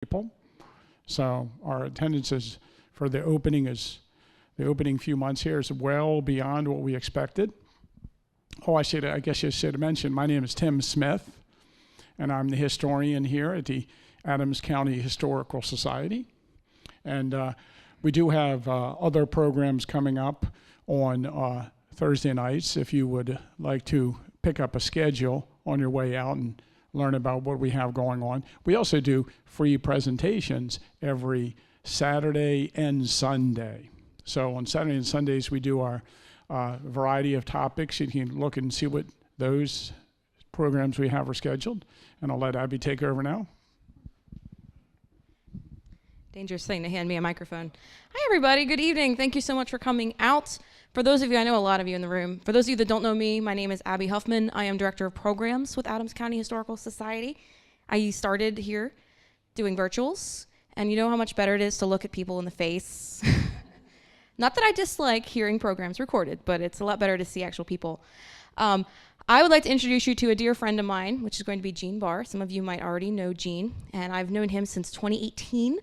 people. So our attendance is for the opening few months here is well beyond what we expected. Oh, I guess you should have mentioned, my name is Tim Smith, and I'm the historian here at the Adams County Historical Society. And we do have other programs coming up on Thursday nights if you would like to pick up a schedule on your way out and learn about what we have going on. We also do free presentations every Saturday and Sunday. So on Saturday and Sundays, we do our variety of topics. You can look and see what those programs we have are scheduled. And I'll let Abby take over now. Dangerous thing to hand me a microphone. Hi, everybody. Good evening. Thank you so much for coming out. For those of you, I know a lot of you in the room. For those of you that don't know me, my name is Abby Huffman. I am Director of Programs with Adams County Historical Society. I started here doing virtuals, and you know how much better it is to look at people in the face. Not that I dislike hearing programs recorded, but it's a lot better to see actual people. I would like to introduce you to a dear friend of mine, which is going to be Gene Barr. Some of you might already know Gene, and I've known him since 2018.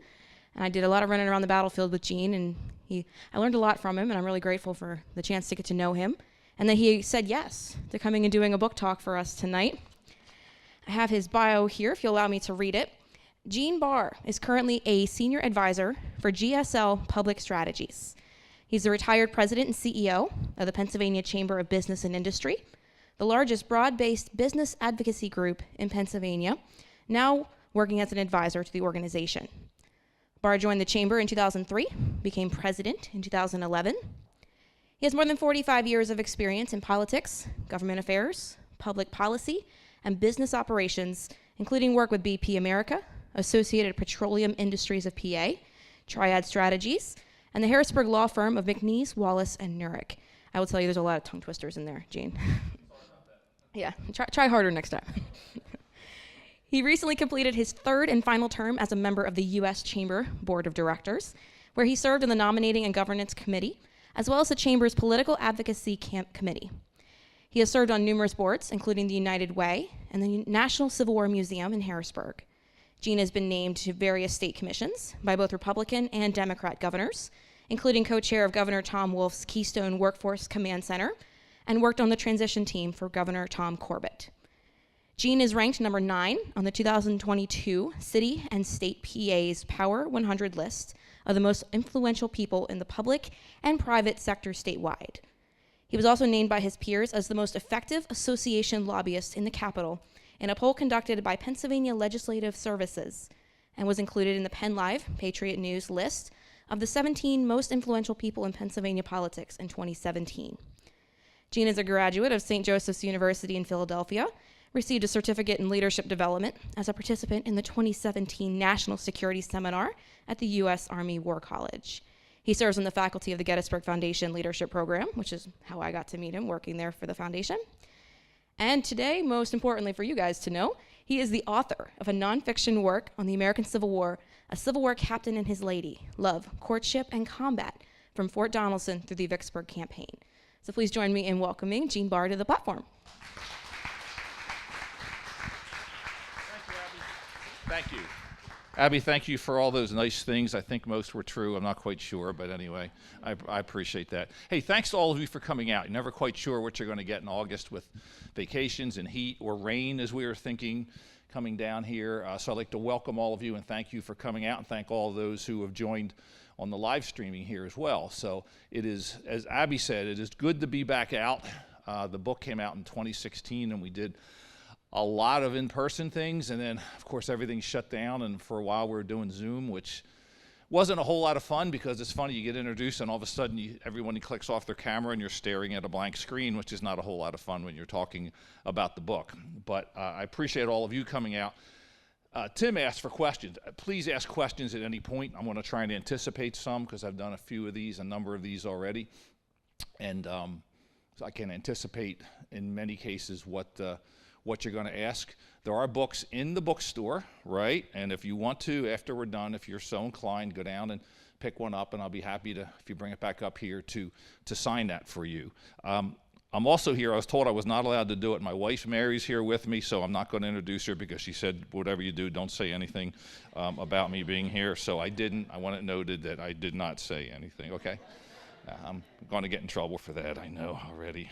And I did a lot of running around the battlefield with Gene, and I learned a lot from him, and I'm really grateful for the chance to get to know him. And then he said yes to coming and doing a book talk for us tonight. I have his bio here, if you'll allow me to read it. Gene Barr is currently a senior advisor for GSL Public Strategies. He's the retired president and CEO of the Pennsylvania Chamber of Business and Industry, the largest broad-based business advocacy group in Pennsylvania, now working as an advisor to the organization. Barr joined the chamber in 2003, became president in 2011. He has more than 45 years of experience in politics, government affairs, public policy, and business operations, including work with BP America, Associated Petroleum Industries of PA, Triad Strategies, and the Harrisburg law firm of McNeese, Wallace, and Nurek. I will tell you there's a lot of tongue twisters in there, Gene. Yeah, try harder next time. He recently completed his third and final term as a member of the U.S. Chamber Board of Directors, where he served in the Nominating and Governance Committee, as well as the Chamber's Political Advocacy Committee. He has served on numerous boards, including the United Way and the National Civil War Museum in Harrisburg. Gene has been named to various state commissions by both Republican and Democrat governors, including co-chair of Governor Tom Wolf's Keystone Workforce Command Center, and worked on the transition team for Governor Tom Corbett. Gene is ranked number 9 on the 2022 City and State PA's Power 100 list of the most influential people in the public and private sector statewide. He was also named by his peers as the most effective association lobbyist in the Capitol in a poll conducted by Pennsylvania Legislative Services, and was included in the Penn Live Patriot News list of the 17 most influential people in Pennsylvania politics in 2017. Gene is a graduate of St. Joseph's University in Philadelphia, received a certificate in leadership development as a participant in the 2017 National Security Seminar at the U.S. Army War College. He serves on the faculty of the Gettysburg Foundation Leadership Program, which is how I got to meet him, working there for the foundation. And today, most importantly for you guys to know, he is the author of a nonfiction work on the American Civil War, A Civil War Captain and His Lady, Love, Courtship, and Combat, from Fort Donelson through the Vicksburg Campaign. So please join me in welcoming Gene Barr to the platform. Thank you. Abby, thank you for all those nice things. I think most were true. I'm not quite sure, but anyway, I appreciate that. Hey, thanks to all of you for coming out. You're never quite sure what you're going to get in August with vacations and heat or rain, as we were thinking, coming down here. So I'd like to welcome all of you and thank you for coming out, and thank all of those who have joined on the live streaming here as well. So it is, as Abby said, it is good to be back out. The book came out in 2016, and we did a lot of in-person things, and then of course everything shut down, and for a while we were doing Zoom, which wasn't a whole lot of fun, because it's funny, you get introduced and all of a sudden everyone clicks off their camera and you're staring at a blank screen, which is not a whole lot of fun when you're talking about the book. But I appreciate all of you coming out. Tim asked for questions. Please ask questions at any point. I'm going to try and anticipate some, because I've done a number of these already, and so I can anticipate in many cases what you're going to ask. There are books in the bookstore, right? And if you want to, after we're done, if you're so inclined, go down and pick one up, and I'll be happy to, if you bring it back up here, to sign that for you. I'm I'm also here. I was told I was not allowed to do it. My wife Mary's here with me, so I'm not going to introduce her because she said, whatever you do, don't say anything about me being here. So I didn't. I want it noted that I did not say anything, okay? I'm going to get in trouble for that, I know already.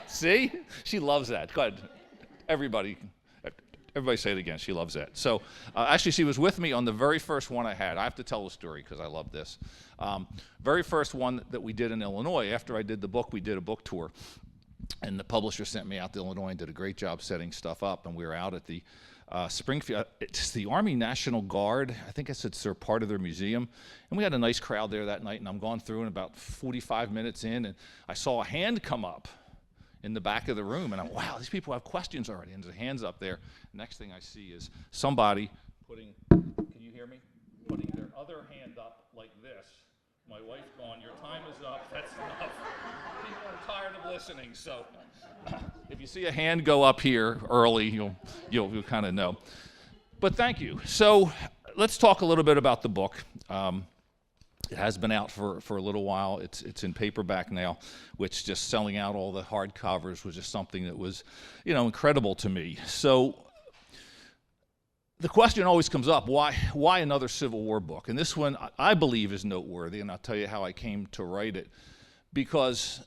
See? She loves that. Go ahead. Everybody say it again. She loves that. So actually, she was with me on the very first one I had. I have to tell the story because I love this. Very first one that we did in Illinois. After I did the book, we did a book tour. And the publisher sent me out to Illinois and did a great job setting stuff up. And we were out at the Springfield. It's the Army National Guard. I think it's their part of their museum. And we had a nice crowd there that night. And I'm going through, and about 45 minutes in, and I saw a hand come up in the back of the room, and I'm, wow, these people have questions already, and there's hands up there. Next thing I see is somebody putting, can you hear me? Putting their other hand up like this. My wife going, your time is up, that's enough. People are tired of listening, so if you see a hand go up here early, you'll kind of know. But thank you. So let's talk a little bit about the book. It has been out for a little while. It's in paperback now, which just selling out all the hardcovers was just something that was, incredible to me. So the question always comes up, why another Civil War book? And this one, I believe, is noteworthy, and I'll tell you how I came to write it. Because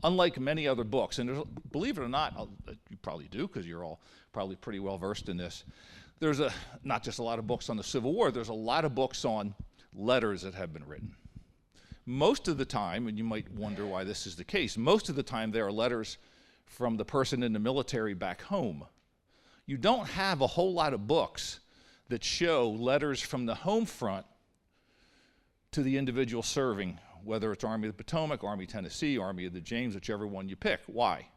unlike many other books, and believe it or not, you probably do because you're all probably pretty well versed in this, there's not just a lot of books on the Civil War, there's a lot of books on letters that have been written. Most of the time, and you might wonder why this is the case, most of the time there are letters from the person in the military back home. You don't have a whole lot of books that show letters from the home front to the individual serving, whether it's Army of the Potomac, Army of Tennessee, Army of the James, whichever one you pick. Why?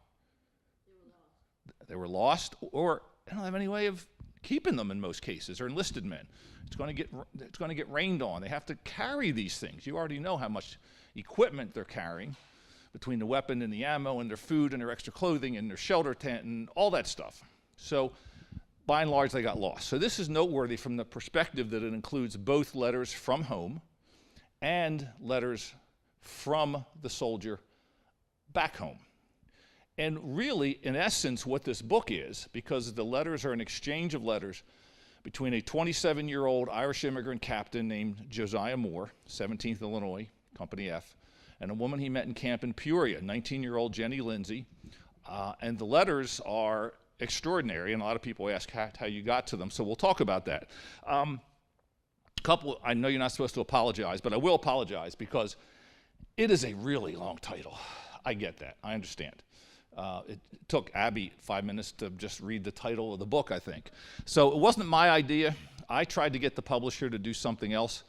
They were lost, or they don't have any way of keeping them in most cases. They're enlisted men. It's going to get rained on. They have to carry these things. You already know how much equipment they're carrying between the weapon and the ammo and their food and their extra clothing and their shelter tent and all that stuff. So by and large, they got lost. So this is noteworthy from the perspective that it includes both letters from home and letters from the soldier back home. And really, in essence, what this book is, because the letters are an exchange of letters between a 27-year-old Irish immigrant captain named Josiah Moore, 17th Illinois, Company F, and a woman he met in camp in Peoria, 19-year-old Jennie Lindsay. And the letters are extraordinary, and a lot of people ask how you got to them, so we'll talk about that. I know you're not supposed to apologize, but I will apologize because it is a really long title. I get that. I understand. It took Abby 5 minutes to just read the title of the book, I think. So it wasn't my idea. I tried to get the publisher to do something else.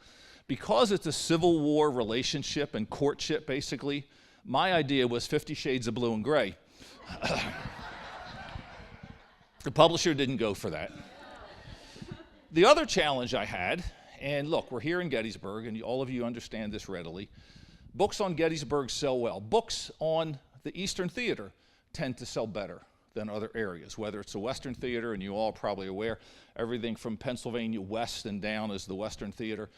Because it's a Civil War relationship and courtship, basically, my idea was 50 Shades of Blue and Gray. The publisher didn't go for that. The other challenge I had, and look, we're here in Gettysburg, and all of you understand this readily, books on Gettysburg sell well. Books on the Eastern Theater tend to sell better than other areas, whether it's the Western Theater, and you all are probably aware, everything from Pennsylvania west and down is the Western Theater.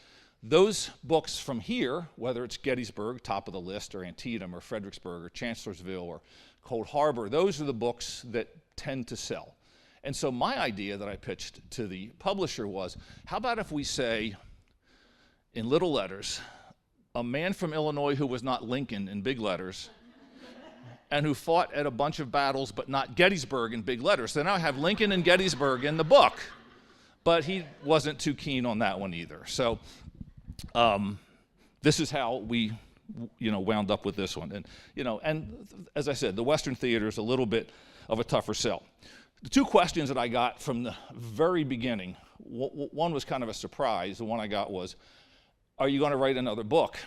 Those books from here, whether it's Gettysburg, top of the list, or Antietam, or Fredericksburg, or Chancellorsville, or Cold Harbor, those are the books that tend to sell. And so my idea that I pitched to the publisher was, how about if we say, in little letters, a man from Illinois who was not Lincoln in big letters, and who fought at a bunch of battles, but not Gettysburg in big letters. So now I have Lincoln and Gettysburg in the book. But he wasn't too keen on that one either. So this is how we, wound up with this one. And as I said, the Western Theater is a little bit of a tougher sell. The two questions that I got from the very beginning, one was kind of a surprise. The one I got was, are you going to write another book?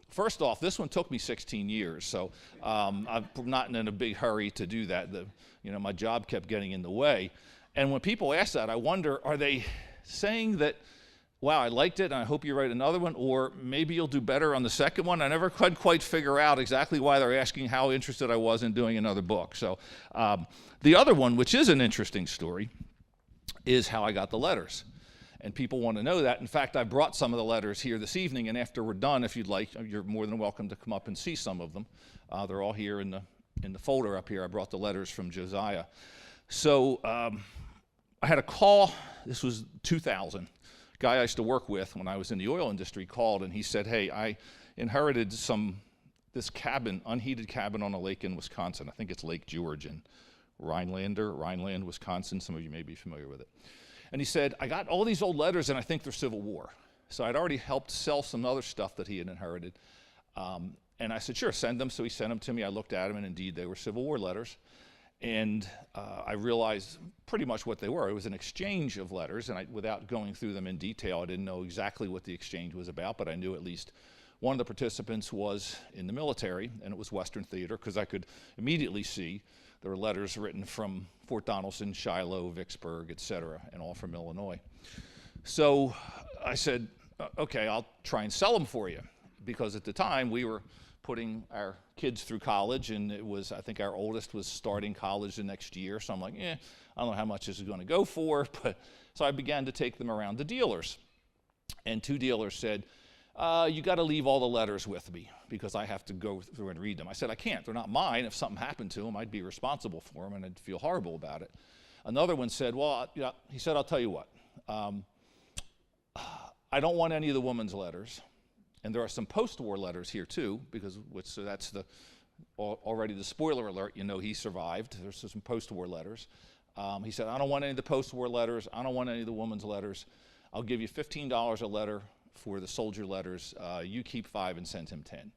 First off, this one took me 16 years, so I'm not in a big hurry to do that. My job kept getting in the way. And when people ask that, I wonder, are they saying that, wow, I liked it, and I hope you write another one, or maybe you'll do better on the second one? I never could quite figure out exactly why they're asking how interested I was in doing another book. So the other one, which is an interesting story, is how I got the letters. And people want to know that. In fact, I brought some of the letters here this evening, and after we're done, if you'd like, you're more than welcome to come up and see some of them. They're all here in the folder up here. I brought the letters from Josiah. So I had a call. This was 2000. Guy I used to work with when I was in the oil industry called, and he said, hey, I inherited this cabin, unheated cabin on a lake in Wisconsin. I think it's Lake George in Rhineland, Wisconsin. Some of you may be familiar with it. And he said, I got all these old letters, and I think they're Civil War. So I'd already helped sell some other stuff that he had inherited. And I said, sure, send them. So he sent them to me. I looked at them, and indeed, they were Civil War letters. And I realized pretty much what they were. It was an exchange of letters, and without going through them in detail, I didn't know exactly what the exchange was about, but I knew at least one of the participants was in the military, and it was Western Theater, because I could immediately see there were letters written from Fort Donelson, Shiloh, Vicksburg, et cetera, and all from Illinois. So I said, okay, I'll try and sell them for you, because at the time we were putting our kids through college, and it was, I think our oldest was starting college the next year, so I'm like, I don't know how much this is going to go for, but so I began to take them around to dealers, and 2 dealers said, you got to leave all the letters with me because I have to go through and read them. I said, I can't. They're not mine. If something happened to them, I'd be responsible for them, and I'd feel horrible about it. Another one said, well, he said, I'll tell you what. I don't want any of the woman's letters. And there are some post-war letters here, too, so that's already the spoiler alert. You know he survived. There's some post-war letters. He said, I don't want any of the post-war letters. I don't want any of the woman's letters. I'll give you $15 a letter for the soldier letters. You keep 5 and send him 10.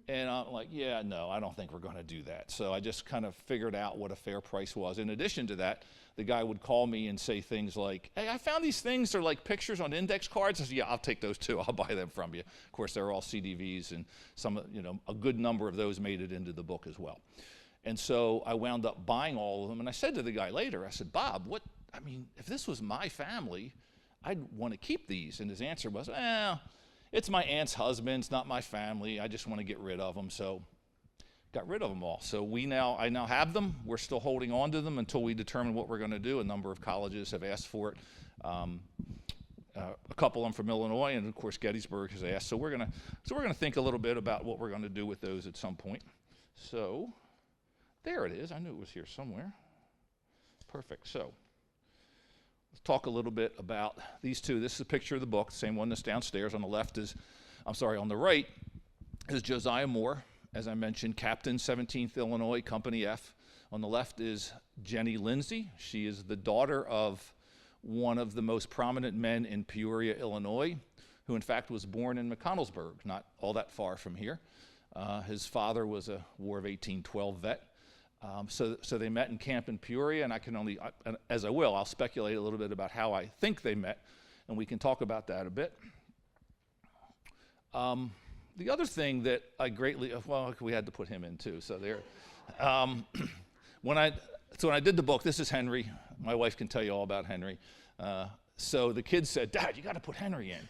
And I'm like, yeah, no, I don't think we're going to do that. So I just kind of figured out what a fair price was. In addition to that, the guy would call me and say things like, hey, I found these things. They're like pictures on index cards. I said, yeah, I'll take those too. I'll buy them from you. Of course, they're all CDVs, and a good number of those made it into the book as well. And so I wound up buying all of them. And I said to the guy later, I said, Bob, if this was my family, I'd want to keep these. And his answer was, well, it's my aunt's husband. It's not my family. I just want to get rid of them. So got rid of them all. So I now have them. We're still holding on to them until we determine what we're going to do. A number of colleges have asked for it. A couple of them from Illinois, and of course Gettysburg has asked. So we're going to think a little bit about what we're going to do with those at some point. So there it is. I knew it was here somewhere. Perfect. So let's talk a little bit about these two. This is a picture of the book, the same one that's downstairs. On the right is Josiah Moore, as I mentioned, Captain, 17th Illinois, Company F. On the left is Jennie Lindsay. She is the daughter of one of the most prominent men in Peoria, Illinois, who in fact was born in McConnellsburg, not all that far from here. His father was a War of 1812 vet. So they met in camp in Peoria, and I'll speculate a little bit about how I think they met, and we can talk about that a bit. The other thing that I we had to put him in too, so there. When I did the book, this is Henry. My wife can tell you all about Henry. So the kids said, Dad, you got to put Henry in.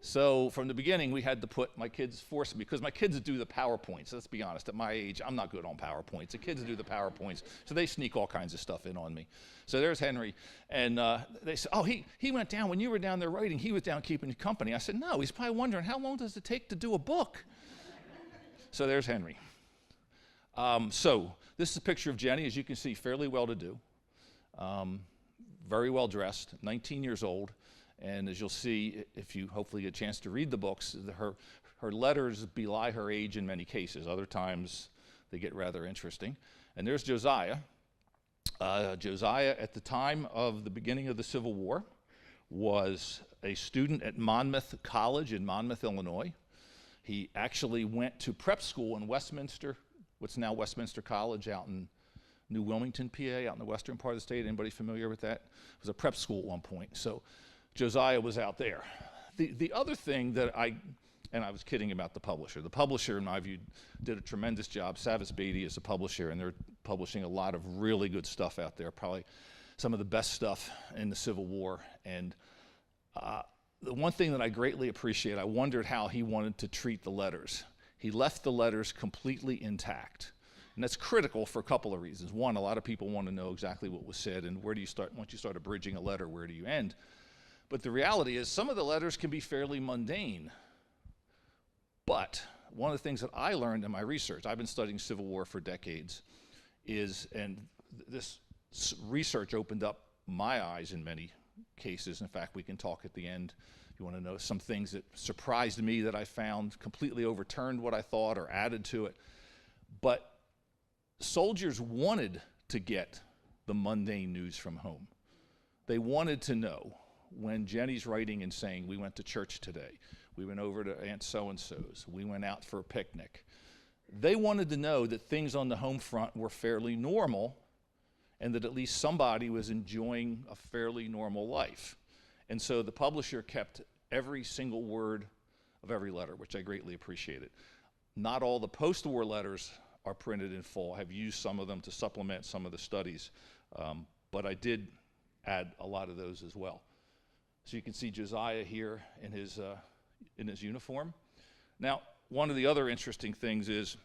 So from the beginning, we had to put because my kids do the PowerPoints. Let's be honest, at my age, I'm not good on PowerPoints. The kids do the PowerPoints, so they sneak all kinds of stuff in on me. So there's Henry, and they said, oh, he went down, when you were down there writing, he was down keeping you company. I said, no, he's probably wondering, how long does it take to do a book? So there's Henry. So this is a picture of Jenny, as you can see, fairly well-to-do, very well-dressed, 19 years old. And as you'll see, if you hopefully get a chance to read the books, her letters belie her age in many cases. Other times, they get rather interesting. And there's Josiah. Josiah, at the time of the beginning of the Civil War, was a student at Monmouth College in Monmouth, Illinois. He actually went to prep school in Westminster, what's now Westminster College out in New Wilmington, PA, out in the western part of the state. Anybody familiar with that? It was a prep school at one point. So Josiah was out there. The other thing that I was kidding about the publisher. The publisher, in my view, did a tremendous job. Savas Beatty is a publisher, and they're publishing a lot of really good stuff out there, probably some of the best stuff in the Civil War. And the one thing that I greatly appreciate, I wondered how he wanted to treat the letters. He left the letters completely intact. And that's critical for a couple of reasons. One, a lot of people want to know exactly what was said, and where do you start? Once you start abridging a letter, where do you end? But the reality is some of the letters can be fairly mundane. But one of the things that I learned in my research, I've been studying Civil War for decades, this research opened up my eyes in many cases. In fact, we can talk at the end if you want to know some things that surprised me that I found, completely overturned what I thought or added to it. But soldiers wanted to get the mundane news from home. They wanted to know when Jenny's writing and saying, we went to church today, we went over to Aunt so-and-so's, we went out for a picnic. They wanted to know that things on the home front were fairly normal and that at least somebody was enjoying a fairly normal life. And so the publisher kept every single word of every letter, which I greatly appreciated. Not all the post-war letters are printed in full. I've used some of them to supplement some of the studies, but I did add a lot of those as well. So you can see Josiah here in his uniform. Now, one of the other interesting things is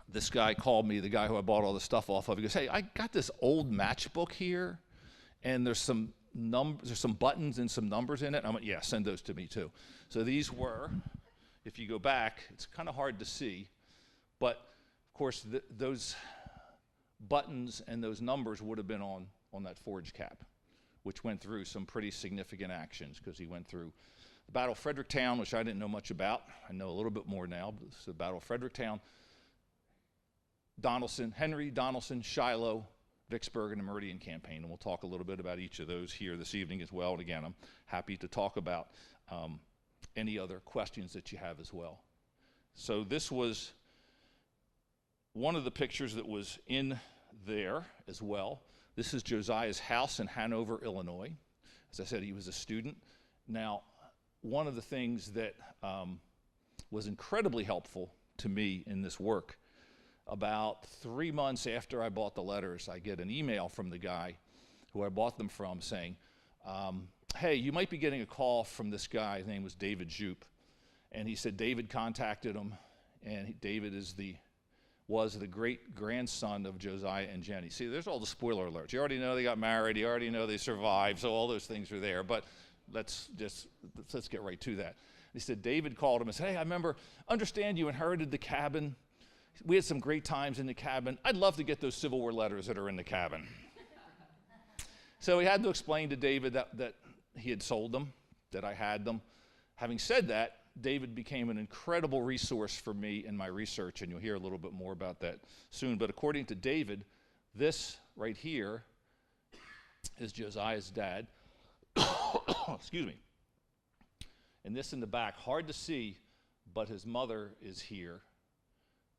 this guy called me, the guy who I bought all the stuff off of. He goes, hey, I got this old matchbook here, and there's some buttons and some numbers in it. I went, yeah, send those to me too. So these were, if you go back, it's kind of hard to see, but of course those buttons and those numbers would have been on that forge cap, which went through some pretty significant actions because he went through the Battle of Fredericktown, which I didn't know much about. I know a little bit more now, but it's the Battle of Fredericktown, Henry, Donelson, Shiloh, Vicksburg, and the Meridian Campaign. And we'll talk a little bit about each of those here this evening as well. And again, I'm happy to talk about any other questions that you have as well. So this was one of the pictures that was in there as well. This is Josiah's house in Hanover, Illinois. As I said, he was a student. Now, one of the things that was incredibly helpful to me in this work, about 3 months after I bought the letters, I get an email from the guy who I bought them from saying, hey, you might be getting a call from this guy. His name was David Jupe. And he said David contacted him, and David was the great-grandson of Josiah and Jenny. See, there's all the spoiler alerts. You already know they got married. You already know they survived, so all those things are there. But let's get right to that. He said David called him and said, hey, understand you inherited the cabin. We had some great times in the cabin. I'd love to get those Civil War letters that are in the cabin. So he had to explain to David that he had sold them, that I had them. Having said that, David became an incredible resource for me in my research, and you'll hear a little bit more about that soon. But according to David, this right here is Josiah's dad. Excuse me. And this in the back, hard to see, but his mother is here,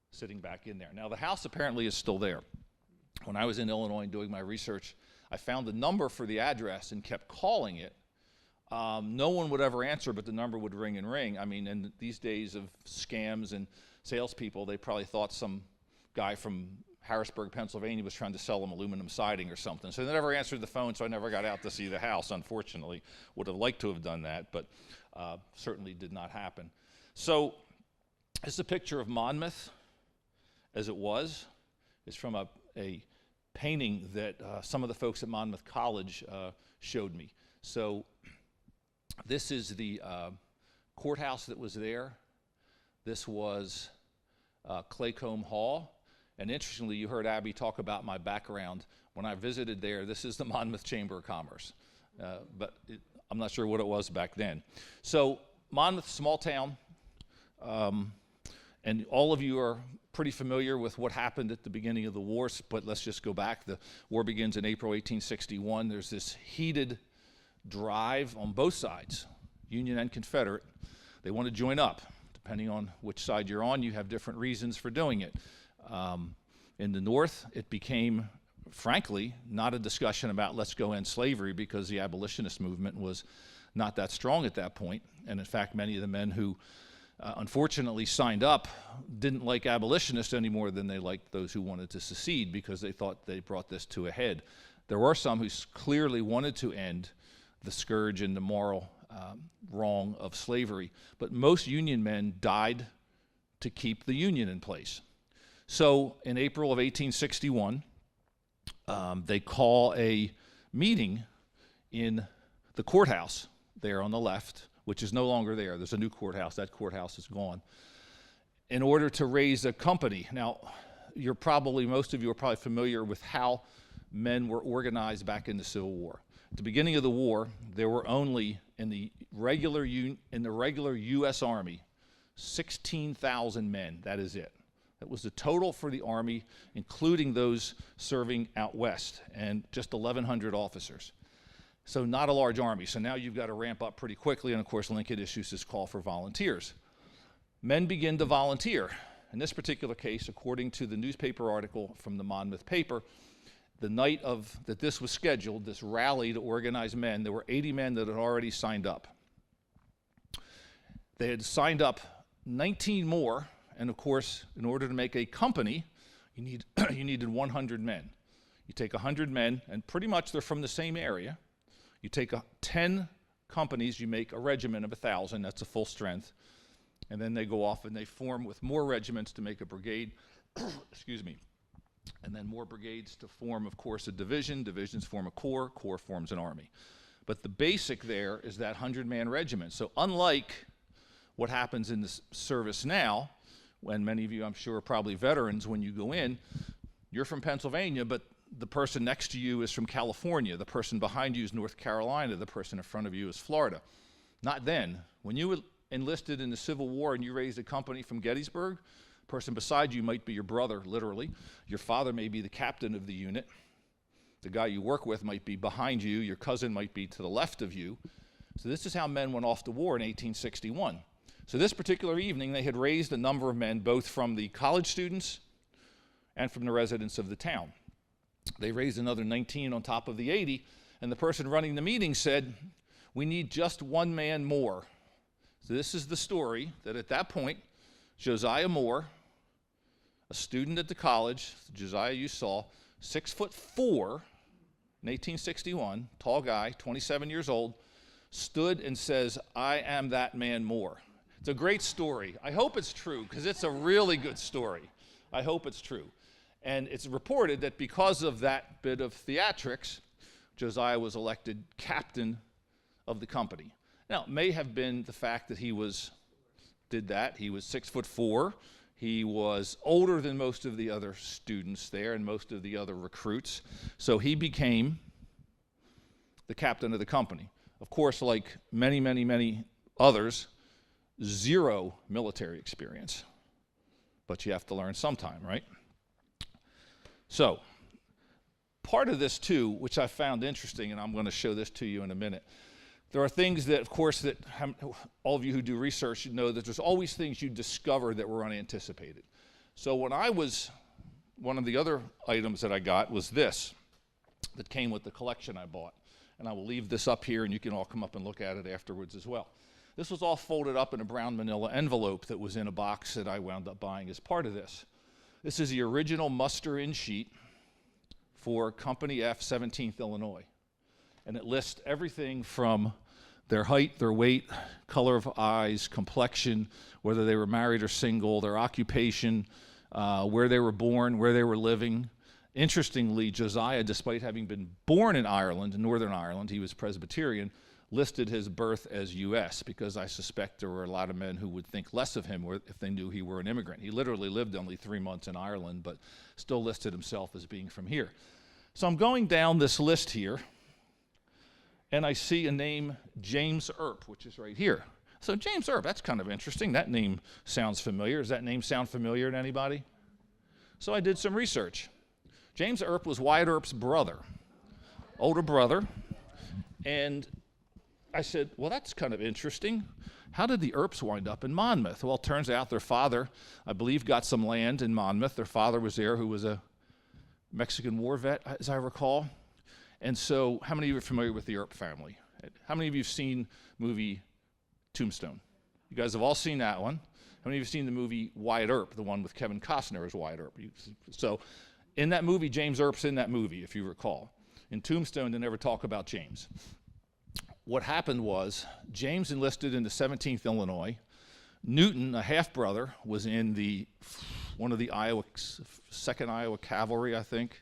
sitting back in there. Now, the house apparently is still there. When I was in Illinois doing my research, I found the number for the address and kept calling it. No one would ever answer, but the number would ring and ring. I mean, in these days of scams and salespeople, they probably thought some guy from Harrisburg, Pennsylvania was trying to sell them aluminum siding or something. So they never answered the phone, so I never got out to see the house, unfortunately. Would have liked to have done that, but certainly did not happen. So it's a picture of Monmouth as it was. It's from a painting that some of the folks at Monmouth College showed me. So this is the courthouse that was there. This was Claycomb Hall. And interestingly, you heard Abby talk about my background. When I visited there, this is the Monmouth Chamber of Commerce. But I'm not sure what it was back then. So Monmouth, small town. And all of you are pretty familiar with what happened at the beginning of the war, but let's just go back. The war begins in April 1861. There's this heated drive on both sides, Union and Confederate. They want to join up. Depending on which side you're on, you have different reasons for doing it. In the North, it became, frankly, not a discussion about let's go end slavery because the abolitionist movement was not that strong at that point. And in fact, many of the men who unfortunately signed up didn't like abolitionists any more than they liked those who wanted to secede because they thought they brought this to a head. There were some who clearly wanted to end the scourge and the moral wrong of slavery, but most Union men died to keep the Union in place. So in April of 1861, they call a meeting in the courthouse there on the left, which is no longer there. There's a new courthouse. That courthouse is gone. In order to raise a company. Now, most of you are probably familiar with how men were organized back in the Civil War. At the beginning of the war, there were only, in the regular U.S. Army, 16,000 men. That is it. That was the total for the Army, including those serving out west, and just 1,100 officers. So not a large army. So now you've got to ramp up pretty quickly, and of course Lincoln issues this call for volunteers. Men begin to volunteer. In this particular case, according to the newspaper article from the Monmouth paper, the night that this was scheduled, this rally to organize men, there were 80 men that had already signed up. They had signed up 19 more, and of course, in order to make a company, you needed 100 men. You take 100 men, and pretty much they're from the same area. You take 10 companies, you make a regiment of 1,000, that's a full strength, and then they go off and they form with more regiments to make a brigade, excuse me, and then more brigades to form, of course, a division. Divisions form a corps. Corps forms an army. But the basic there is that 100-man regiment. So unlike what happens in the service now, when many of you, I'm sure, are probably veterans, when you go in, you're from Pennsylvania, but the person next to you is from California. The person behind you is North Carolina. The person in front of you is Florida. Not then. When you enlisted in the Civil War and you raised a company from Gettysburg, the person beside you might be your brother, literally. Your father may be the captain of the unit. The guy you work with might be behind you. Your cousin might be to the left of you. So this is how men went off to war in 1861. So this particular evening, they had raised a number of men, both from the college students and from the residents of the town. They raised another 19 on top of the 80, and the person running the meeting said, "We need just one man more." So this is the story that at that point, Josiah Moore, a student at the college, Josiah you saw, 6'4", in 1861, tall guy, 27 years old, stood and says, "I am that man Moore." It's a great story. I hope it's true, because it's a really good story. I hope it's true. And it's reported that because of that bit of theatrics, Josiah was elected captain of the company. Now, it may have been the fact that he did that. He was 6'4". He was older than most of the other students there and most of the other recruits. So he became the captain of the company. Of course, like many, many, many others, zero military experience. But you have to learn sometime, right? So, part of this too, which I found interesting, and I'm going to show this to you in a minute, there are things that, of course, that all of you who do research know that there's always things you discover that were unanticipated. So one of the other items that I got was this, that came with the collection I bought. And I will leave this up here, and you can all come up and look at it afterwards as well. This was all folded up in a brown manila envelope that was in a box that I wound up buying as part of this. This is the original muster-in sheet for Company F, 17th Illinois. And it lists everything from their height, their weight, color of eyes, complexion, whether they were married or single, their occupation, where they were born, where they were living. Interestingly, Josiah, despite having been born in Ireland, in Northern Ireland, he was Presbyterian, listed his birth as U.S. because I suspect there were a lot of men who would think less of him if they knew he were an immigrant. He literally lived only 3 months in Ireland, but still listed himself as being from here. So I'm going down this list here, and I see a name, James Earp, which is right here. So James Earp, that's kind of interesting. That name sounds familiar. Does that name sound familiar to anybody? So I did some research. James Earp was Wyatt Earp's brother, older brother, and I said, well, that's kind of interesting. How did the Earps wind up in Monmouth? Well, it turns out their father, I believe, got some land in Monmouth. Their father was there, who was a Mexican War vet, as I recall. And so, how many of you are familiar with the Earp family? How many of you have seen the movie Tombstone? You guys have all seen that one. How many of you have seen the movie Wyatt Earp, the one with Kevin Costner as Wyatt Earp? So, in that movie, James Earp's in that movie, if you recall. In Tombstone, they never talk about James. What happened was, James enlisted in the 17th Illinois. Newton, a half-brother, was in one of the 2nd Iowa Cavalry, I think.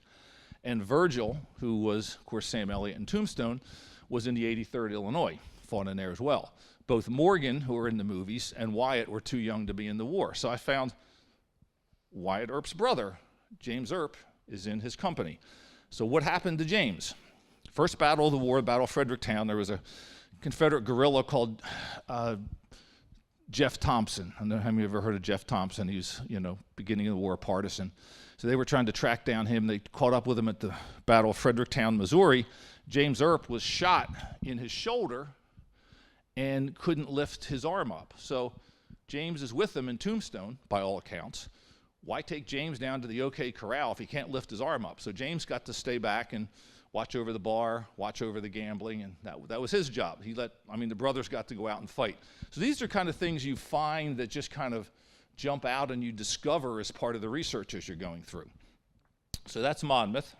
And Virgil, who was, of course, Sam Elliott in Tombstone, was in the 83rd Illinois. fought in there as well. Both Morgan, who were in the movies, and Wyatt were too young to be in the war. So I found Wyatt Earp's brother, James Earp, is in his company. So what happened to James? First battle of the war, Battle of Fredericktown, there was a Confederate guerrilla called Jeff Thompson. I don't know how many of you ever heard of Jeff Thompson. He was, beginning of the war, partisan. So they were trying to track down him. They caught up with him at the Battle of Fredericktown, Missouri. James Earp was shot in his shoulder and couldn't lift his arm up. So James is with them in Tombstone, by all accounts. Why take James down to the OK Corral if he can't lift his arm up? So James got to stay back and watch over the bar, watch over the gambling, and that was his job. The brothers got to go out and fight. So these are kind of things you find that just kind of jump out and you discover as part of the research as you're going through. So that's Monmouth.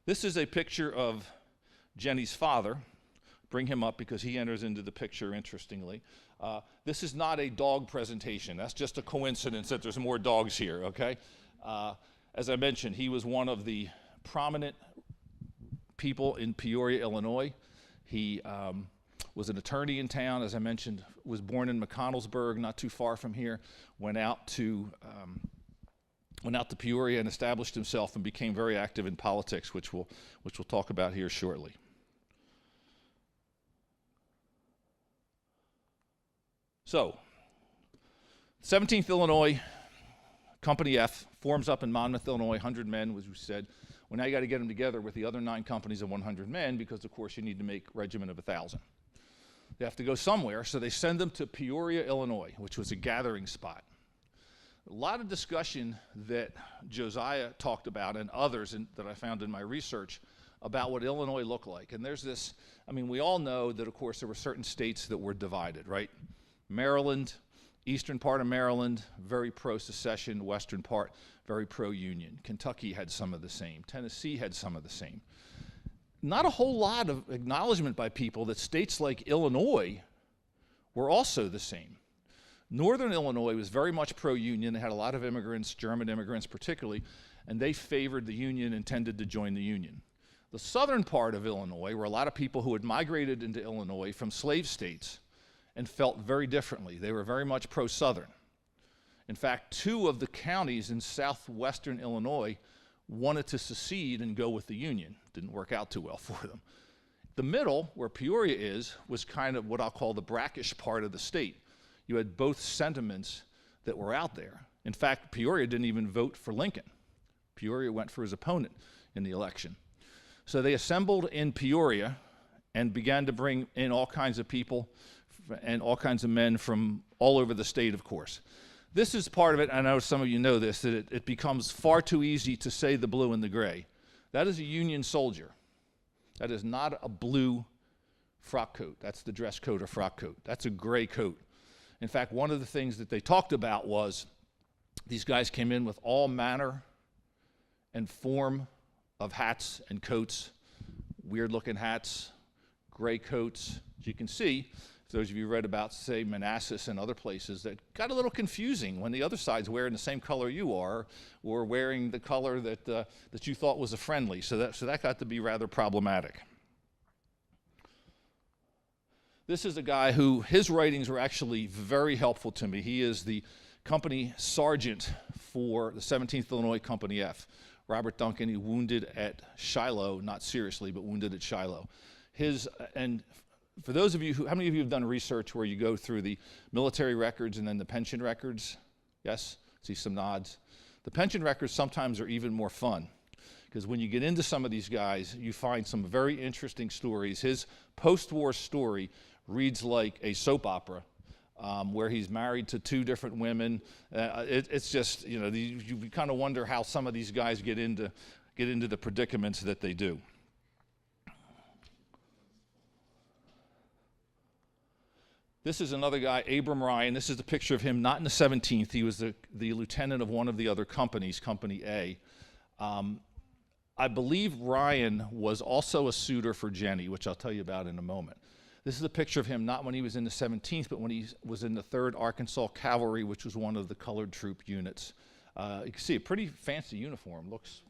This is a picture of Jenny's father. Bring him up because he enters into the picture interestingly. This is not a dog presentation. That's just a coincidence that there's more dogs here, okay? As I mentioned, he was one of the prominent people in Peoria, Illinois. He was an attorney in town, as I mentioned, was born in McConnellsburg, not too far from here, went out to Peoria and established himself and became very active in politics, which we'll talk about here shortly. So, 17th Illinois, Company F, forms up in Monmouth, Illinois, 100 men, as we said. Well, now you got to get them together with the other 9 companies of 100 men because, of course, you need to make a regiment of 1,000. They have to go somewhere, so they send them to Peoria, Illinois, which was a gathering spot. A lot of discussion that Josiah talked about and others that I found in my research about what Illinois looked like. And there's this, we all know that, of course, there were certain states that were divided, right? Maryland, eastern part of Maryland, very pro-secession, western part, very pro-union. Kentucky had some of the same. Tennessee had some of the same. Not a whole lot of acknowledgement by people that states like Illinois were also the same. Northern Illinois was very much pro-union. They had a lot of immigrants, German immigrants particularly, and they favored the union and tended to join the union. The southern part of Illinois were a lot of people who had migrated into Illinois from slave states and felt very differently. They were very much pro-Southern. In fact, 2 of the counties in southwestern Illinois wanted to secede and go with the Union. Didn't work out too well for them. The middle, where Peoria is, was kind of what I'll call the brackish part of the state. You had both sentiments that were out there. In fact, Peoria didn't even vote for Lincoln. Peoria went for his opponent in the election. So they assembled in Peoria and began to bring in all kinds of people and all kinds of men from all over the state, of course. This is part of it, I know some of you know this, that it becomes far too easy to say the blue and the gray. That is a Union soldier. That is not a blue frock coat. That's the dress coat or frock coat. That's a gray coat. In fact, one of the things that they talked about was these guys came in with all manner and form of hats and coats, weird-looking hats, gray coats. As you can see, those of you who read about, say, Manassas and other places, that got a little confusing when the other side's wearing the same color you are, or wearing the color that you thought was a friendly. So that got to be rather problematic. This is a guy who, his writings were actually very helpful to me. He is the company sergeant for the 17th Illinois Company F. Robert Duncan, he wounded at Shiloh, not seriously, but wounded at Shiloh. And for those of you how many of you have done research where you go through the military records and then the pension records? Yes? See some nods. The pension records sometimes are even more fun because when you get into some of these guys, you find some very interesting stories. His post-war story reads like a soap opera where he's married to 2 different women. It's just, you kind of wonder how some of these guys get into the predicaments that they do. This is another guy, Abram Ryan. This is a picture of him, not in the 17th. He was the lieutenant of one of the other companies, Company A. I believe Ryan was also a suitor for Jenny, which I'll tell you about in a moment. This is a picture of him not when he was in the 17th, but when he was in the 3rd Arkansas Cavalry, which was one of the colored troop units. You can see a pretty fancy uniform. Looks,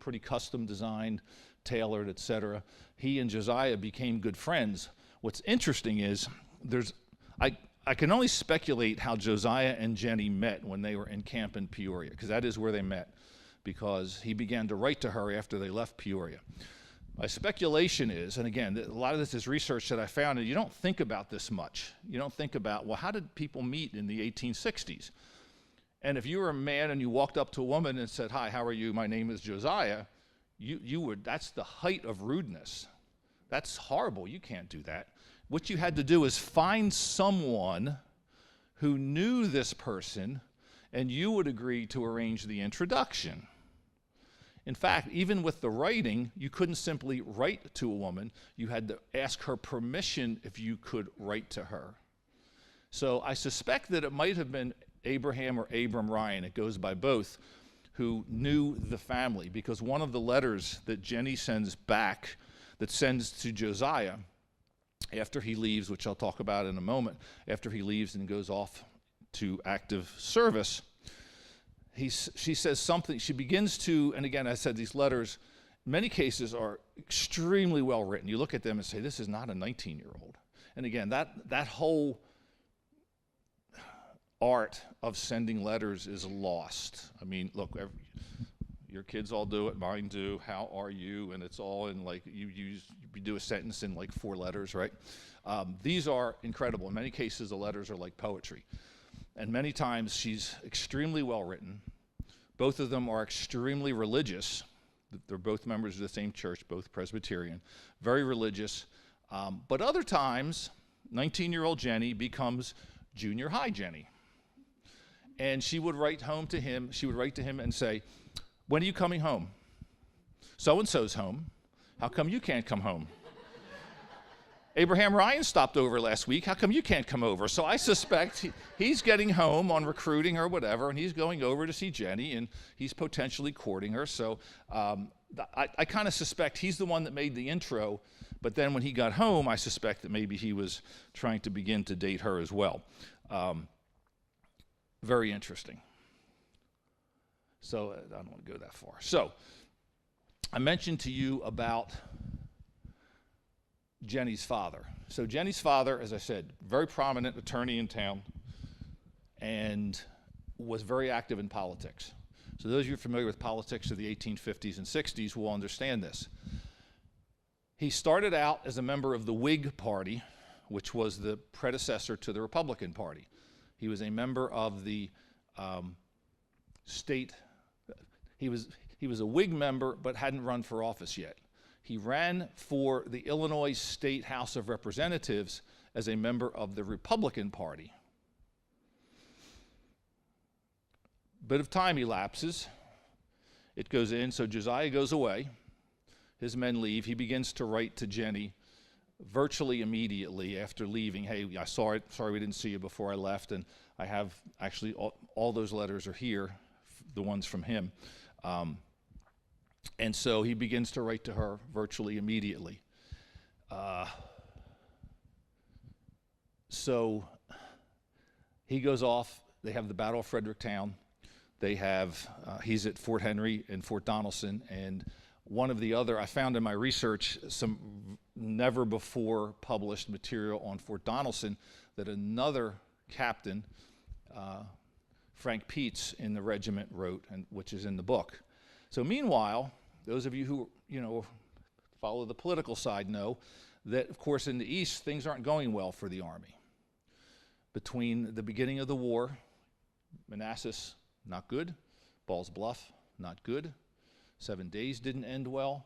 pretty custom designed, tailored, etc. He and Josiah became good friends. What's interesting is I can only speculate how Josiah and Jenny met when they were in camp in Peoria, because that is where they met, because he began to write to her after they left Peoria. My speculation is, and again, a lot of this is research that I found, and you don't think about this much. You don't think about, well, how did people meet in the 1860s? And if you were a man and you walked up to a woman and said, "Hi, how are you? My name is Josiah," that's the height of rudeness. That's horrible. You can't do that. What you had to do is find someone who knew this person, and you would agree to arrange the introduction. In fact, even with the writing, you couldn't simply write to a woman. You had to ask her permission if you could write to her. So I suspect that it might have been Abraham or Abram Ryan, it goes by both, who knew the family, because one of the letters that Jenny sends back, that sends to Josiah, after he leaves, which I'll talk about in a moment, after he leaves and goes off to active service, she says something, she begins to, and again, I said these letters, in many cases are extremely well written. You look at them and say, this is not a 19-year-old. And again, that whole art of sending letters is lost. I mean, look, your kids all do it, mine do, how are you? And it's all in like, you do a sentence in like 4 letters, right? These are incredible. In many cases, the letters are like poetry. And many times she's extremely well written. Both of them are extremely religious. They're both members of the same church, both Presbyterian, very religious. But other times, 19-year-old Jenny becomes junior high Jenny. And she would write to him and say, "When are you coming home? So-and-so's home. How come you can't come home? Abraham Ryan stopped over last week. How come you can't come over?" So I suspect he's getting home on recruiting or whatever, and he's going over to see Jenny, and he's potentially courting her. So I kind of suspect he's the one that made the intro, but then when he got home, I suspect that maybe he was trying to begin to date her as well. Very interesting. So I don't want to go that far. So I mentioned to you about Jenny's father. So Jenny's father, as I said, very prominent attorney in town and was very active in politics. So those of you familiar with politics of the 1850s and 60s will understand this. He started out as a member of the Whig Party, which was the predecessor to the Republican Party. He was a member of the state. He was a Whig member, but hadn't run for office yet. He ran for the Illinois State House of Representatives as a member of the Republican Party. Bit of time elapses. It goes in, so Josiah goes away. His men leave. He begins to write to Jenny virtually immediately after leaving. "Hey, I saw it. Sorry we didn't see you before I left." And I have actually all those letters are here, the ones from him. And so he begins to write to her virtually immediately. So he goes off. They have the Battle of Fredericktown. They have, he's at Fort Henry and Fort Donelson. And one of the other, I found in my research some never before published material on Fort Donelson that another captain, Frank Peets in the regiment wrote, and which is in the book. So meanwhile, those of you who follow the political side know that, of course, in the East, things aren't going well for the Army. Between the beginning of the war, Manassas, not good. Ball's Bluff, not good. 7 Days didn't end well.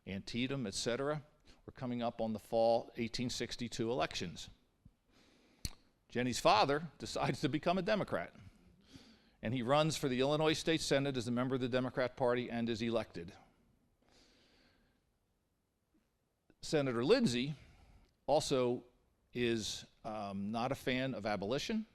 Antietam, etc. We're coming up on the fall 1862 elections. Jenny's father decides to become a Democrat, and he runs for the Illinois State Senate as a member of the Democrat Party and is elected. Senator Lindsay also is not a fan of abolition.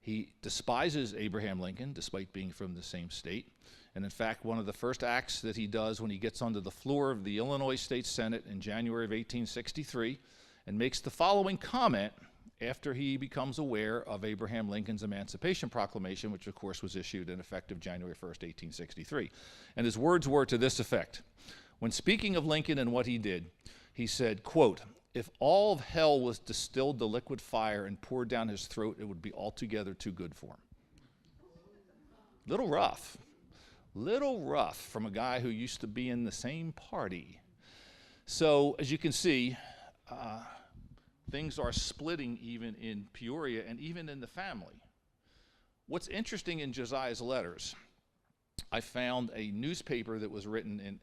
He despises Abraham Lincoln, despite being from the same state. And in fact, one of the first acts that he does when he gets onto the floor of the Illinois State Senate in January of 1863 and makes the following comment after he becomes aware of Abraham Lincoln's Emancipation Proclamation, which of course was issued in effective January 1st, 1863. And his words were to this effect: When speaking of Lincoln and what he did, he said, quote, "If all of hell was distilled to liquid fire and poured down his throat, it would be altogether too good for him." Little rough from a guy who used to be in the same party. So as you can see, things are splitting even in Peoria and even in the family. What's interesting in Josiah's letters, I found a newspaper that was written in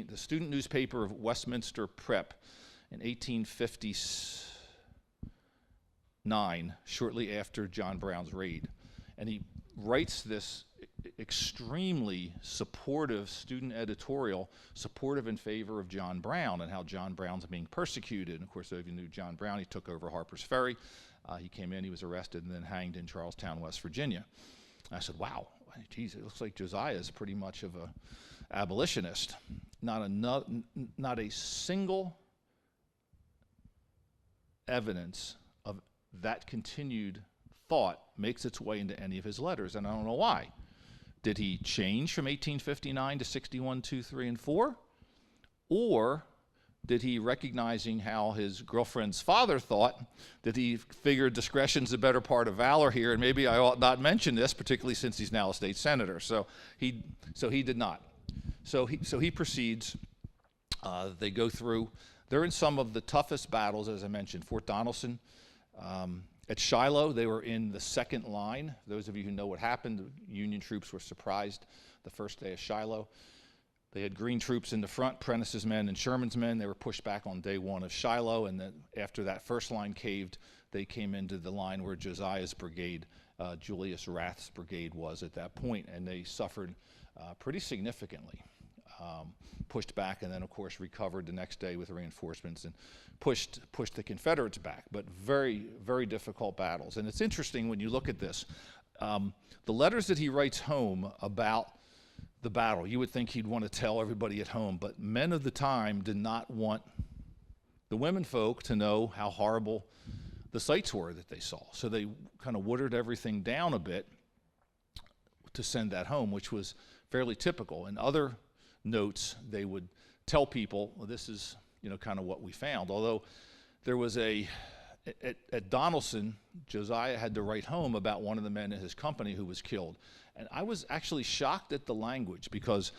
the student newspaper of Westminster Prep in 1859, shortly after John Brown's raid. And he writes this extremely supportive student editorial, supportive in favor of John Brown and how John Brown's being persecuted. And of course, if you knew John Brown, he took over Harper's Ferry. He came in, he was arrested, and then hanged in Charlestown, West Virginia. And I said, wow, geez, it looks like Josiah is pretty much of a abolitionist. Not a single evidence of that continued thought makes its way into any of his letters, and I don't know why. Did he change from 1859 to 61, 2, 3, and 4? Or did he, recognizing how his girlfriend's father thought, that he figured discretion's the better part of valor here, and maybe I ought not mention this, particularly since he's now a state senator. So he did not. So he proceeds. They go through. They're in some of the toughest battles, as I mentioned. Fort Donelson. At Shiloh, they were in the second line. Those of you who know what happened, the Union troops were surprised the first day of Shiloh. They had green troops in the front, Prentice's men and Sherman's men. They were pushed back on day one of Shiloh, and then after that first line caved, they came into the line where Josiah's brigade, Julius Rath's brigade, was at that point, and they suffered pretty significantly. Pushed back, and then of course recovered the next day with reinforcements and pushed the Confederates back. But very, very difficult battles. And it's interesting when you look at this, the letters that he writes home about the battle, you would think he'd want to tell everybody at home, but men of the time did not want the women folk to know how horrible the sights were that they saw. So they kind of watered everything down a bit to send that home, which was fairly typical. In other notes, they would tell people, well, this is, kind of what we found. Although there was at Donelson, Josiah had to write home about one of the men in his company who was killed. And I was actually shocked at the language because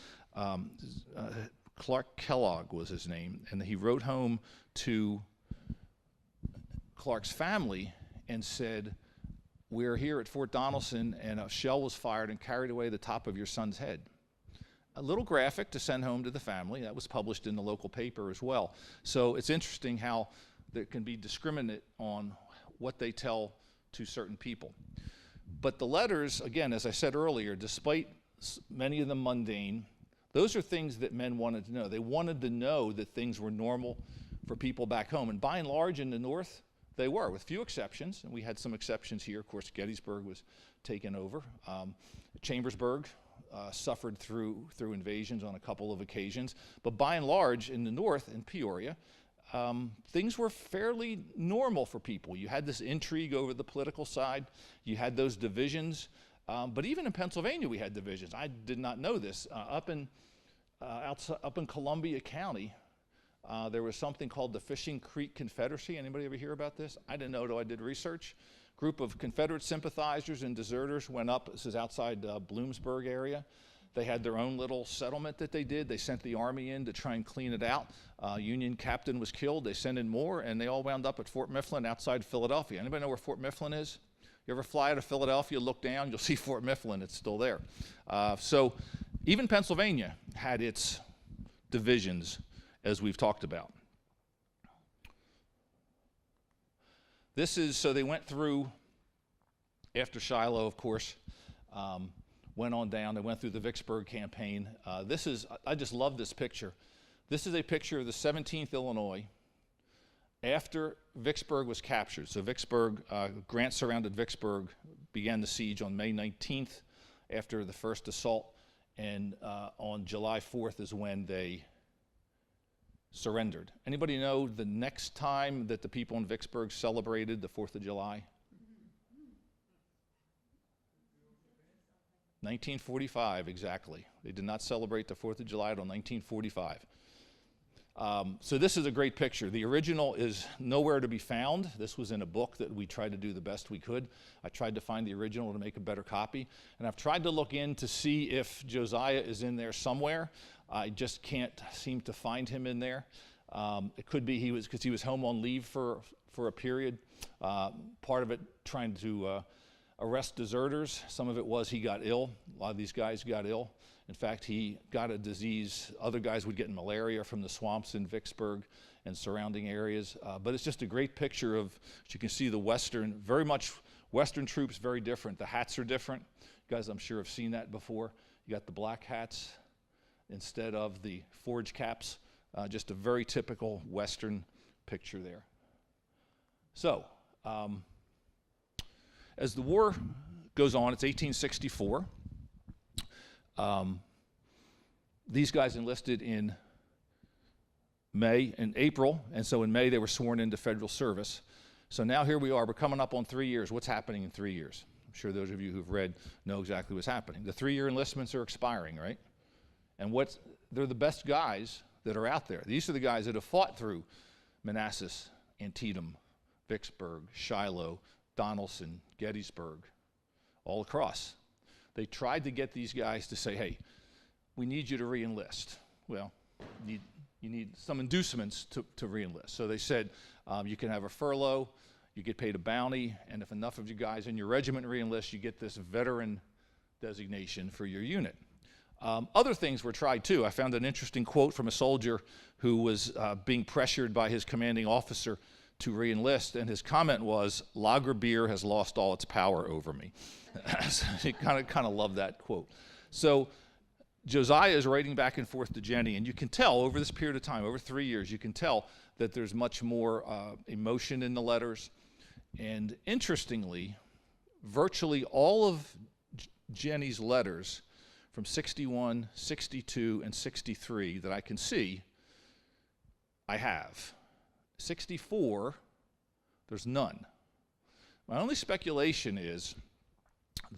Clark Kellogg was his name, and he wrote home to Clark's family and said, "We're here at Fort Donelson, and a shell was fired and carried away the top of your son's head." A little graphic to send home to the family. That was published in the local paper as well. So it's interesting how there can be discriminate on what they tell to certain people. But the letters, again, as I said earlier, despite many of them mundane, those are things that men wanted to know. They wanted to know that things were normal for people back home. And by and large in the North, they were, with few exceptions. And we had some exceptions here. Of course, Gettysburg was taken over. Chambersburg suffered through invasions on a couple of occasions. But by and large, in the North, in Peoria, things were fairly normal for people. You had this intrigue over the political side. You had those divisions. But even in Pennsylvania, we had divisions. I did not know this. Up in Columbia County, there was something called the Fishing Creek Confederacy. Anybody ever hear about this? I didn't know till I did research. Group of Confederate sympathizers and deserters went up. This is outside Bloomsburg area. They had their own little settlement that they did. They sent the army in to try and clean it out. Union captain was killed. They sent in more, and they all wound up at Fort Mifflin outside Philadelphia. Anybody know where Fort Mifflin is? You ever fly out of Philadelphia, look down, you'll see Fort Mifflin. It's still there. So even Pennsylvania had its divisions, as we've talked about. This is, so they went through, after Shiloh, of course, went on down. They went through the Vicksburg Campaign. This is, I just love this picture. This is a picture of the 17th Illinois after Vicksburg was captured. So Vicksburg, Grant surrounded Vicksburg, began the siege on May 19th after the first assault, and on July 4th is when they surrendered. Anybody know the next time that the people in Vicksburg celebrated the 4th of July? 1945, exactly. They did not celebrate the 4th of July until 1945. So this is a great picture. The original is nowhere to be found. This was in a book that we tried to do the best we could. I tried to find the original to make a better copy. And I've tried to look in to see if Josiah is in there somewhere. I just can't seem to find him in there. It could be because he was home on leave for a period. Part of it trying to arrest deserters. Some of it was he got ill. A lot of these guys got ill. In fact, he got a disease. Other guys would get malaria from the swamps in Vicksburg and surrounding areas. But it's just a great picture of, as you can see, the Western, very much Western troops, very different. The hats are different. You guys, I'm sure, have seen that before. You got the black hats instead of the forage caps. Just a very typical Western picture there. So, as the war goes on, it's 1864. These guys enlisted in May and April, and so in May they were sworn into federal service. So now here we are, we're coming up on 3 years. What's happening in 3 years? I'm sure those of you who've read know exactly what's happening. The 3-year enlistments are expiring, right? And they're the best guys that are out there. These are the guys that have fought through Manassas, Antietam, Vicksburg, Shiloh, Donelson, Gettysburg, all across. They tried to get these guys to say, hey, we need you to re-enlist. Well, you need some inducements to re-enlist. So they said, you can have a furlough, you get paid a bounty, and if enough of you guys in your regiment re-enlist, you get this veteran designation for your unit. Other things were tried too. I found an interesting quote from a soldier who was being pressured by his commanding officer to re-enlist, and his comment was, lager beer has lost all its power over me. So he kind of loved that quote. So Josiah is writing back and forth to Jenny, and you can tell over this period of time, over 3 years, you can tell that there's much more emotion in the letters. And interestingly, virtually all of Jenny's letters from 61, 62, and 63 that I can see, I have. 64, there's none. My only speculation is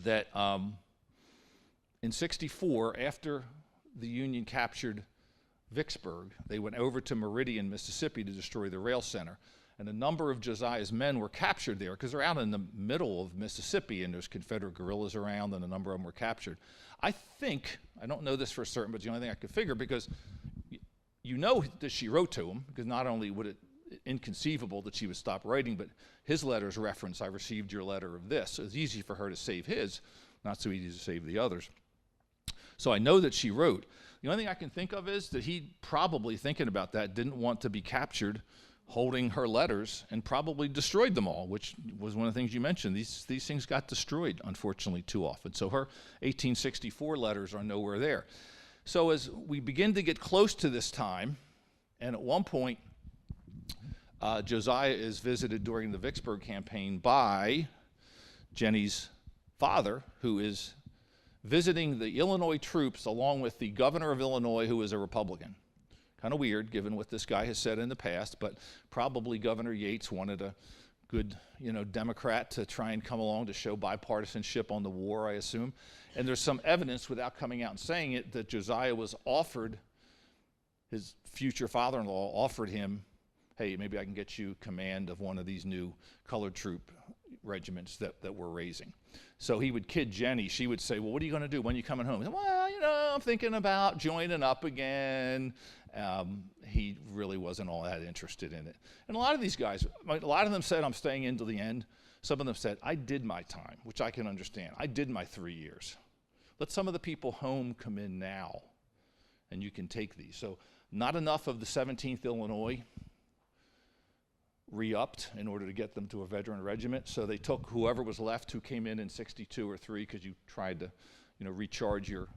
that in 64, after the Union captured Vicksburg, they went over to Meridian, Mississippi to destroy the rail center. And a number of Josiah's men were captured there because they're out in the middle of Mississippi and there's Confederate guerrillas around and a number of them were captured. I think, I don't know this for certain, but it's the only thing I could figure because you know that she wrote to him because not only would it inconceivable that she would stop writing, but his letters reference, I received your letter of this. So it's easy for her to save his, not so easy to save the others. So I know that she wrote. The only thing I can think of is that he probably, thinking about that, didn't want to be captured holding her letters and probably destroyed them all, which was one of the things you mentioned. These things got destroyed, unfortunately, too often. So her 1864 letters are nowhere there. So as we begin to get close to this time, and at one point, Josiah is visited during the Vicksburg Campaign by Jenny's father, who is visiting the Illinois troops along with the governor of Illinois, who is a Republican. Kind of weird, given what this guy has said in the past, but probably Governor Yates wanted a good, Democrat to try and come along to show bipartisanship on the war, I assume. And there's some evidence, without coming out and saying it, that Josiah was offered, his future father-in-law offered him, hey, maybe I can get you command of one of these new colored troop regiments that we're raising. So he would kid Jenny. She would say, well, what are you going to do when you're coming home? He said, well, I'm thinking about joining up again. He really wasn't all that interested in it. And a lot of these guys, a lot of them said, I'm staying in till the end. Some of them said, I did my time, which I can understand. I did my 3 years. Let some of the people home come in now, and you can take these. So not enough of the 17th Illinois re-upped in order to get them to a veteran regiment. So they took whoever was left who came in 62 or 3 because you tried to, recharge your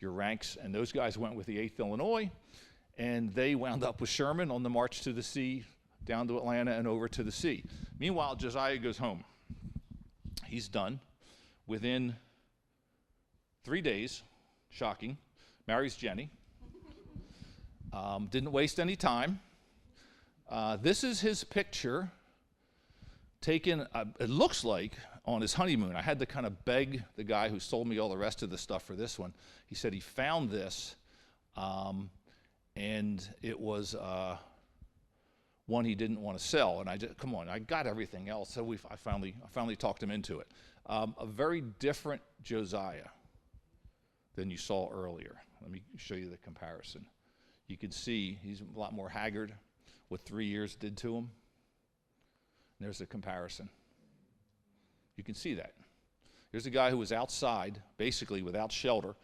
ranks. And those guys went with the 8th Illinois, and they wound up with Sherman on the march to the sea, down to Atlanta and over to the sea. Meanwhile, Josiah goes home. He's done. Within 3 days, shocking, marries Jenny. Didn't waste any time. This is his picture taken, it looks like, on his honeymoon. I had to kind of beg the guy who sold me all the rest of the stuff for this one. He said he found this, and it was one he didn't want to sell. And I just, come on, I got everything else, so I finally talked him into it. A very different Josiah than you saw earlier. Let me show you the comparison. You can see he's a lot more haggard, what 3 years did to him. And there's a comparison. You can see that. Here's a guy who was outside, basically without shelter,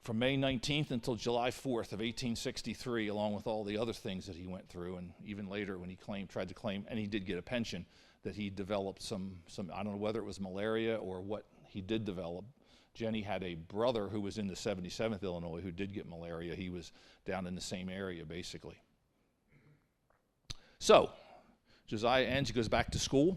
from May 19th until July 4th of 1863, along with all the other things that he went through, and even later when he tried to claim, and he did get a pension, that he developed some I don't know whether it was malaria or what he did develop. Jenny had a brother who was in the 77th Illinois who did get malaria. He was down in the same area, basically. So, Josiah ends, he goes back to school,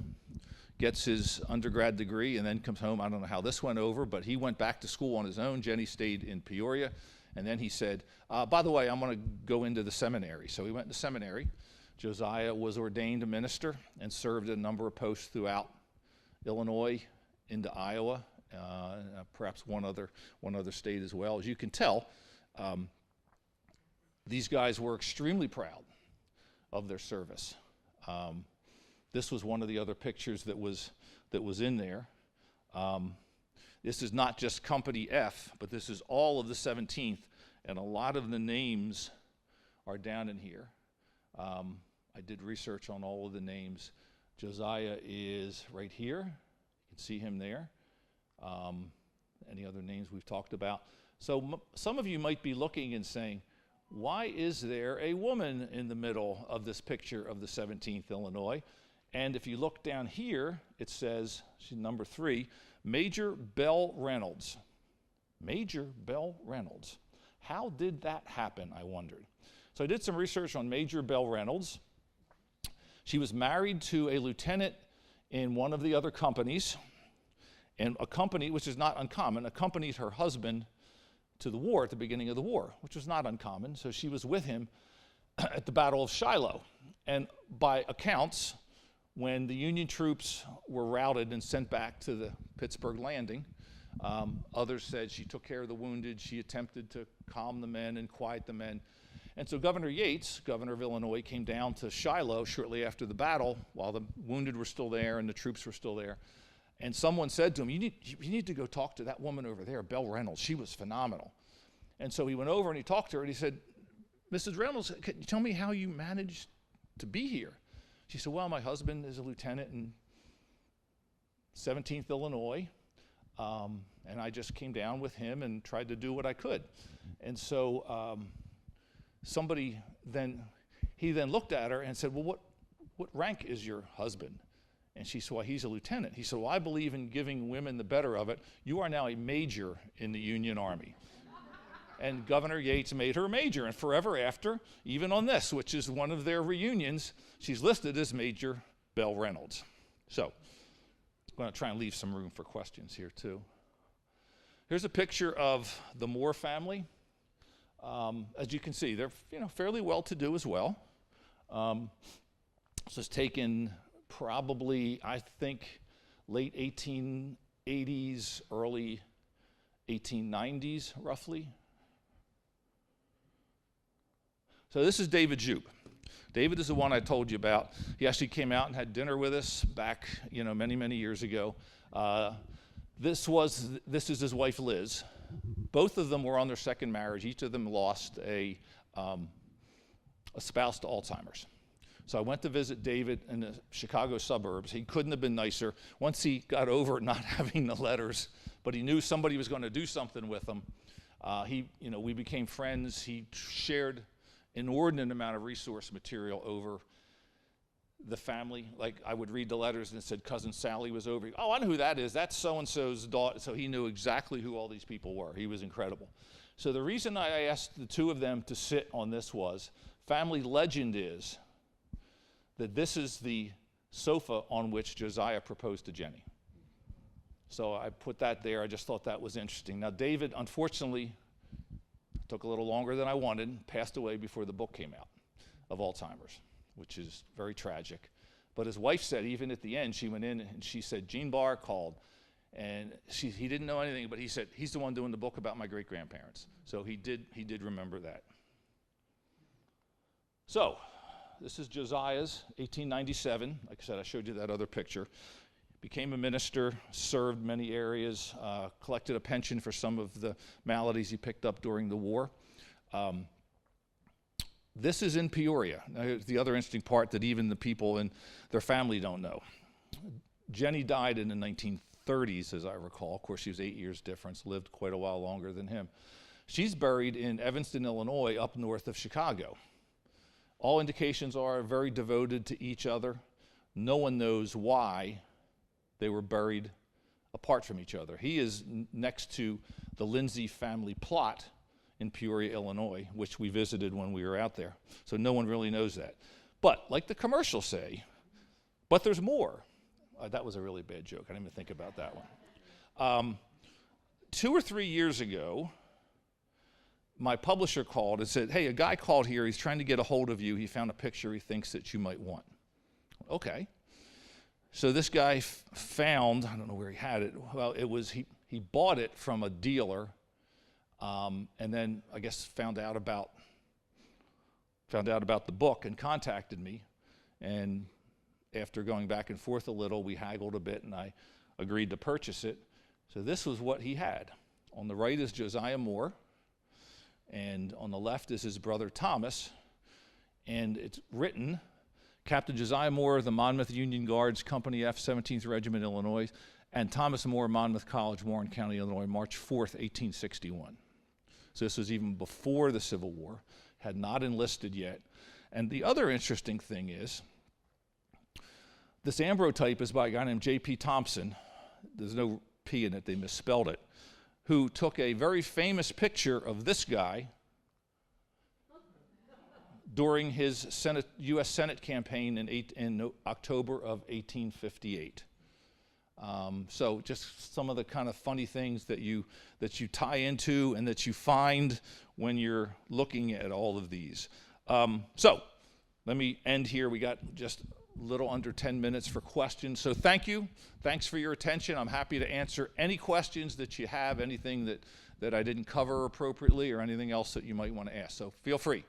gets his undergrad degree, and then comes home. I don't know how this went over, but he went back to school on his own. Jenny stayed in Peoria, and then he said, by the way, I'm going to go into the seminary. So he went to seminary. Josiah was ordained a minister and served a number of posts throughout Illinois, into Iowa, perhaps one other state as well. As you can tell, these guys were extremely proud of their service. This was one of the other pictures that was in there. This is not just Company F, but this is all of the 17th, and a lot of the names are down in here. I did research on all of the names. Josiah is right here. You can see him there. Any other names we've talked about? So some of you might be looking and saying, why is there a woman in the middle of this picture of the 17th Illinois? And if you look down here, it says, she's number 3, Major Belle Reynolds. Major Belle Reynolds. How did that happen, I wondered. So I did some research on Major Belle Reynolds. She was married to a lieutenant in one of the other companies, and a company, which is not uncommon, accompanied her husband to the war at the beginning of the war, which was not uncommon. So she was with him at the Battle of Shiloh. And by accounts, when the Union troops were routed and sent back to the Pittsburgh landing, others said she took care of the wounded, she attempted to calm the men and quiet the men. And so Governor Yates, governor of Illinois, came down to Shiloh shortly after the battle while the wounded were still there and the troops were still there. And someone said to him, you need to go talk to that woman over there, Belle Reynolds. She was phenomenal. And so he went over and he talked to her and he said, Mrs. Reynolds, can you tell me how you managed to be here? She said, well, my husband is a lieutenant in 17th Illinois, and I just came down with him and tried to do what I could. And so he then looked at her and said, well, what rank is your husband? And she said, well, he's a lieutenant. He said, well, I believe in giving women the better of it. You are now a major in the Union Army. And Governor Yates made her a major, and forever after, even on this, which is one of their reunions, she's listed as Major Belle Reynolds. So I'm going to try and leave some room for questions here, too. Here's a picture of the Moore family. As you can see, they're fairly well-to-do as well. This was taken probably, I think, late 1880s, early 1890s, roughly. So this is David Jupe. David is the one I told you about. He actually came out and had dinner with us back, many, many years ago. This is his wife, Liz. Both of them were on their second marriage. Each of them lost a spouse to Alzheimer's. So I went to visit David in the Chicago suburbs. He couldn't have been nicer. Once he got over not having the letters, but he knew somebody was going to do something with him, we became friends. He shared inordinate amount of resource material over the family. Like, I would read the letters and it said Cousin Sally was over. Oh, I know who that is. That's so-and-so's daughter. So he knew exactly who all these people were. He was incredible. So the reason I asked the two of them to sit on this was, family legend is that this is the sofa on which Josiah proposed to Jenny. So I put that there. I just thought that was interesting. Now, David, unfortunately, took a little longer than I wanted, passed away before the book came out of Alzheimer's, which is very tragic. But his wife said, even at the end, she went in and she said, Gene Barr called, and he didn't know anything, but he said, he's the one doing the book about my great-grandparents. So he did remember that. So, this is Josiah's, 1897. Like I said, I showed you that other picture. Became a minister, served many areas, collected a pension for some of the maladies he picked up during the war. This is in Peoria. Now, here's the other interesting part that even the people in their family don't know. Jenny died in the 1930s, as I recall. Of course, she was 8 years difference, lived quite a while longer than him. She's buried in Evanston, Illinois, up north of Chicago. All indications are very devoted to each other. No one knows why they were buried apart from each other. He is next to the Lindsay family plot in Peoria, Illinois, which we visited when we were out there. So no one really knows that. But like the commercials say, but there's more. That was a really bad joke. I didn't even think about that one. 2 or 3 years ago, my publisher called and said, hey, a guy called here. He's trying to get a hold of you. He found a picture he thinks that you might want. Okay. So this guy found, I don't know where he had it. Well, it was, he bought it from a dealer, and then I guess found out about the book and contacted me. And after going back and forth a little, we haggled a bit and I agreed to purchase it. So this was what he had. On the right is Josiah Moore, and on the left is his brother Thomas, and it's written, Captain Josiah Moore of the Monmouth Union Guards, Company F, 17th Regiment, Illinois, and Thomas Moore, Monmouth College, Warren County, Illinois, March 4th, 1861. So this was even before the Civil War, had not enlisted yet. And the other interesting thing is, this ambrotype is by a guy named J.P. Thompson. There's no P in it, they misspelled it, who took a very famous picture of this guy during his U.S. Senate campaign in October of 1858. So just some of the kind of funny things that you tie into and that you find when you're looking at all of these. So let me end here. We got just a little under 10 minutes for questions. So thank you. Thanks for your attention. I'm happy to answer any questions that you have, anything that I didn't cover appropriately or anything else that you might want to ask. So feel free.